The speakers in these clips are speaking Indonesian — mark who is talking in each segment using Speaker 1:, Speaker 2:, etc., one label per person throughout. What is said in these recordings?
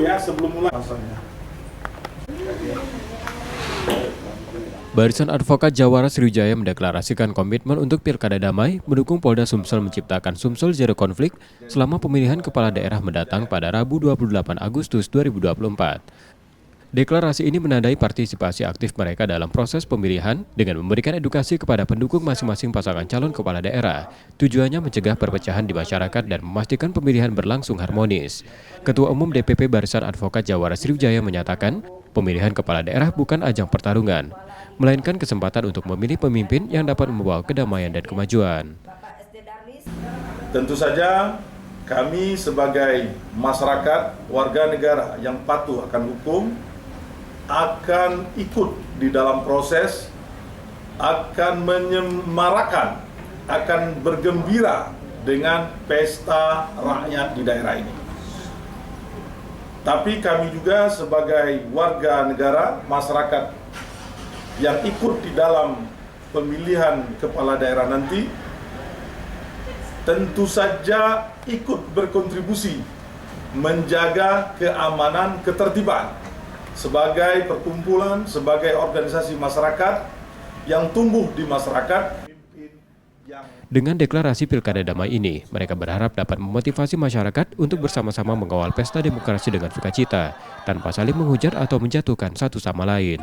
Speaker 1: ya sebelum mulai.
Speaker 2: Barisan Advokat Jawara Sriwijaya mendeklarasikan komitmen untuk Pilkada Damai mendukung Polda Sumsel menciptakan Sumsel Zero Konflik selama pemilihan kepala daerah mendatang pada Rabu 28 Agustus 2024. Deklarasi ini menandai partisipasi aktif mereka dalam proses pemilihan dengan memberikan edukasi kepada pendukung masing-masing pasangan calon kepala daerah. Tujuannya mencegah perpecahan di masyarakat dan memastikan pemilihan berlangsung harmonis. Ketua Umum DPP Barisan Advokat Jawara Sriwijaya menyatakan, pemilihan kepala daerah bukan ajang pertarungan, melainkan kesempatan untuk memilih pemimpin yang dapat membawa kedamaian dan kemajuan.
Speaker 1: Tentu saja kami sebagai masyarakat, warga negara yang patuh akan hukum, akan ikut di dalam proses, akan menyemarakan, akan bergembira dengan pesta rakyat di daerah ini. Tapi kami juga sebagai warga negara, masyarakat yang ikut di dalam pemilihan kepala daerah nanti, tentu saja ikut berkontribusi menjaga keamanan, ketertiban sebagai perkumpulan, sebagai organisasi masyarakat yang tumbuh di masyarakat.
Speaker 2: Dengan deklarasi Pilkada Damai ini, mereka berharap dapat memotivasi masyarakat untuk bersama-sama mengawal pesta demokrasi dengan sukacita, tanpa saling menghujat atau menjatuhkan satu sama lain.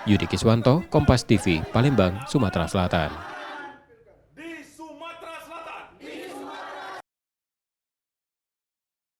Speaker 2: Yudi Kiswanto, Kompas TV, Palembang, Sumatera Selatan.